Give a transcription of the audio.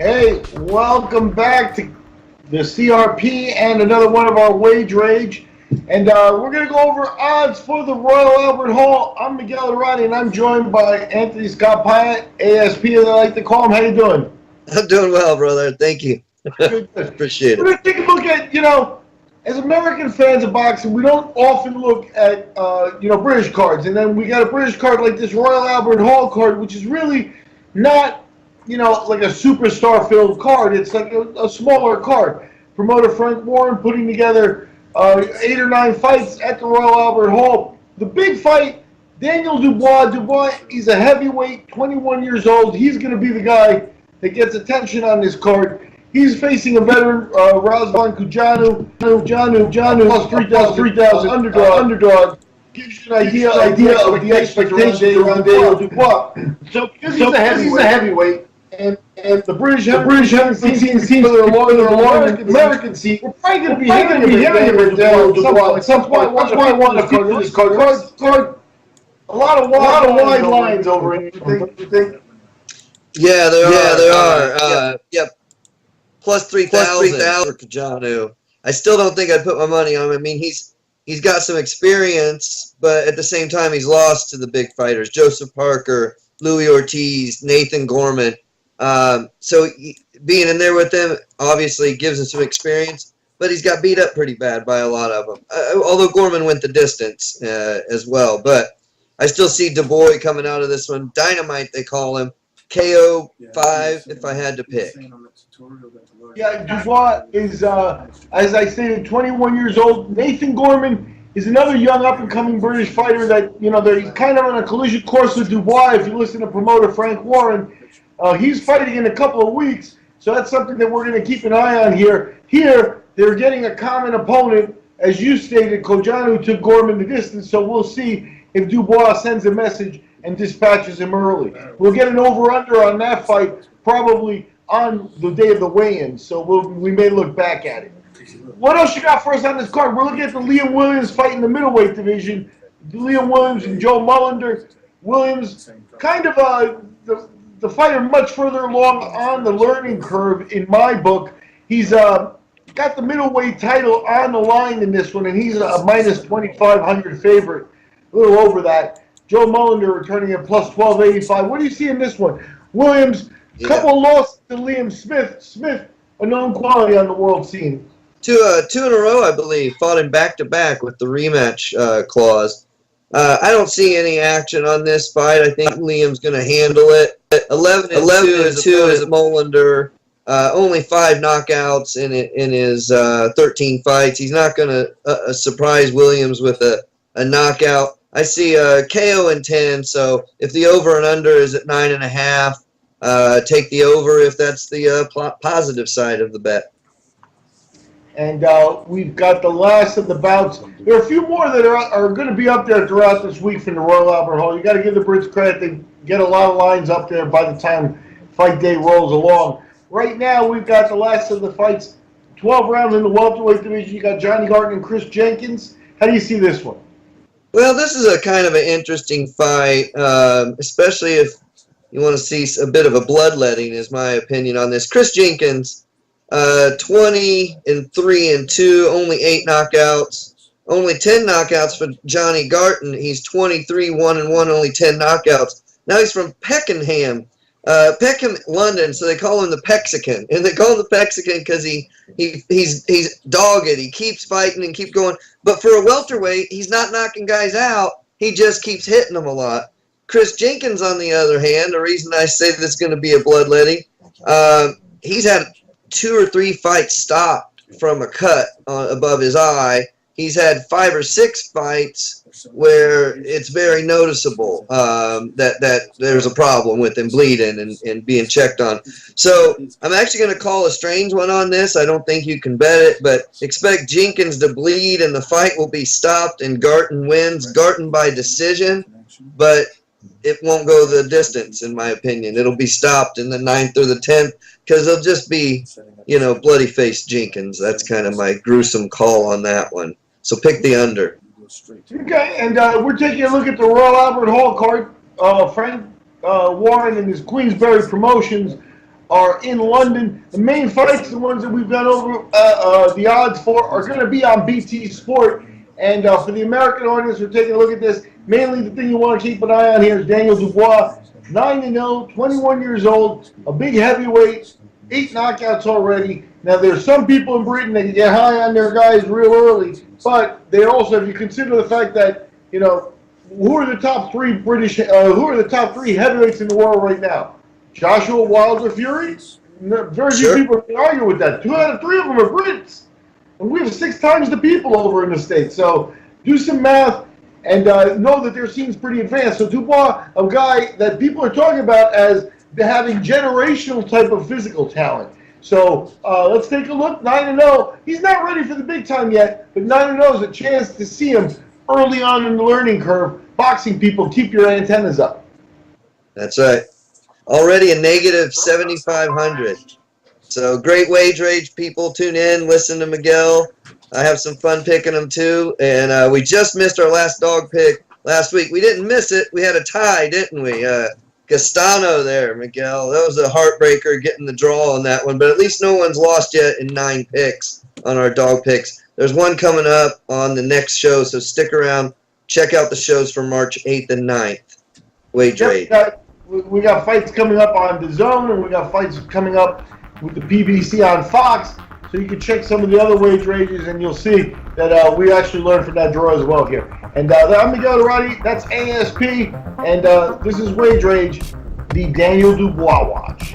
Hey, welcome back to the CRP and another one of our Wage Rage. And we're going to go over odds for the Royal Albert Hall. I'm Miguel Iturrate, and I'm joined by Anthony Scott Piatt, ASP as I like to call him. How you doing? I'm doing well, brother. Thank you. Good. Appreciate it. We're going to take a look at, as American fans of boxing, we don't often look at, British cards. And then we got a British card like this Royal Albert Hall card, which is really not like a superstar-filled card. It's like a smaller card. Promoter Frank Warren putting together 8 or 9 fights at the Royal Albert Hall. The big fight, Daniel Dubois. Dubois, he's a heavyweight, 21 years old. He's going to be the guy that gets attention on this card. He's facing a veteran, Razvan Cojanu. Janu plus 3,000 underdog. Gives you an idea of the expectations around Daniel Dubois. So because he's a heavyweight, and the British haven't seen for their long American scene, we're probably going to be hearing about Daniel Dubois at some point. That's why I want to feature this card. A lot of wide lines over it. You think? Yeah, there are. Yep. Plus 3,000 for Cojanu. I still don't think I'd put my money on him. I mean, he's got some experience, but at the same time, he's lost to the big fighters: Joseph Parker, Louis Ortiz, Nathan Gorman. So being in there with them obviously gives him some experience, but he's got beat up pretty bad by a lot of them. Although Gorman went the distance as well, but I still see Dubois coming out of this one. Dynamite, they call him. KO 5 if I had to pick. Yeah, Dubois is, as I stated, 21 years old. Nathan Gorman is another young up-and-coming British fighter that, he's kind of on a collision course with Dubois. If you listen to promoter Frank Warren, he's fighting in a couple of weeks, so that's something that we're going to keep an eye on here. Here, they're getting a common opponent. As you stated, Cojanu took Gorman the distance, so we'll see if Dubois sends a message and dispatches him early. We'll get an over-under on that fight probably on the day of the weigh-in, so we may look back at it. What else you got for us on this card? We're looking at the Liam Williams fight in the middleweight division. Liam Williams and Joe Mullender. Williams, kind of the fighter much further along on the learning curve in my book. He's got the middleweight title on the line in this one, and he's a minus 2,500 favorite, a little over that. Joe Mullender returning at plus 1285. What do you see in this one? Williams, couple losses to Liam Smith. Smith, a known quality on the world scene. Two in a row, I believe. Fought him back-to-back with the rematch clause. I don't see any action on this fight. I think Liam's going to handle it. 11-2 is Mullender. Only 5 knockouts in his 13 fights. He's not going to surprise Williams with a knockout. I see KO in 10, so if the over and under is at 9.5, take the over if that's the positive side of the bet. And we've got the last of the bouts. There are a few more that are going to be up there throughout this week from the Royal Albert Hall. You got to give the Brits credit. They get a lot of lines up there by the time fight day rolls along. Right now, we've got the last of the fights. 12 rounds in the welterweight division. You got Johnny Garton and Chris Jenkins. How do you see this one? Well, this is a kind of an interesting fight, especially if you want to see a bit of a bloodletting, is my opinion on this. Chris Jenkins, 20-3-2, only 8 knockouts. Only 10 knockouts for Johnny Garton. He's 23-1-1, only 10 knockouts. Now he's from Peckham, London, so they call him the Pexican. And they call him the Pexican because he's dogged. He keeps fighting and keeps going. But for a welterweight, he's not knocking guys out. He just keeps hitting them a lot. Chris Jenkins, on the other hand, the reason I say this is going to be a bloodletting, he's had 2 or 3 fights stopped from a cut above his eye. He's had 5 or 6 fights where it's very noticeable that there's a problem with him bleeding and being checked on. So I'm actually going to call a strange one on this. I don't think you can bet it, but expect Jenkins to bleed and the fight will be stopped and Garton wins. Garton by decision, but it won't go the distance, in my opinion. It'll be stopped in the 9th or the 10th because it'll just be, bloody-faced Jenkins. That's kind of my gruesome call on that one. So pick the under. Okay, and we're taking a look at the Royal Albert Hall card. Frank Warren and his Queensberry Promotions are in London. The main fights, the ones that we've gone over the odds for, are going to be on BT Sport. And for the American audience, we're taking a look at this. Mainly the thing you want to keep an eye on here is Daniel Dubois, 9-0, 21 years old, a big heavyweight, 8 knockouts already. Now, there's some people in Britain that can get high on their guys real early, but they also, if you consider the fact that, you know, who are the top 3 heavyweights in the world right now? Joshua Wilder Fury? Very few people can argue with that. 2 out of 3 of them are Brits. And we have 6 times the people over in the States. So do some math and know that their scene's pretty advanced. So Dubois, a guy that people are talking about as having generational type of physical talent. So let's take a look. 9-0. He's not ready for the big time yet, but 9-0 is a chance to see him early on in the learning curve. Boxing people, keep your antennas up. That's right. Already a negative 7,500. So great wage rage, people. Tune in, listen to Miguel. I have some fun picking them too. And we just missed our last dog pick last week. We didn't miss it. We had a tie, didn't we? Castano there, Miguel. That was a heartbreaker getting the draw on that one. But at least no one's lost yet in 9 picks on our dog picks. There's one coming up on the next show, so stick around. Check out the shows for March 8th and 9th. Wage rage. We got fights coming up on DAZN, and we got fights coming up with the PBC on Fox. So you can check some of the other wage rages, and you'll see that we actually learned from that draw as well here. And I'm Miguel Iturrate. That's ASP, and this is Wage Rage, the Daniel Dubois watch.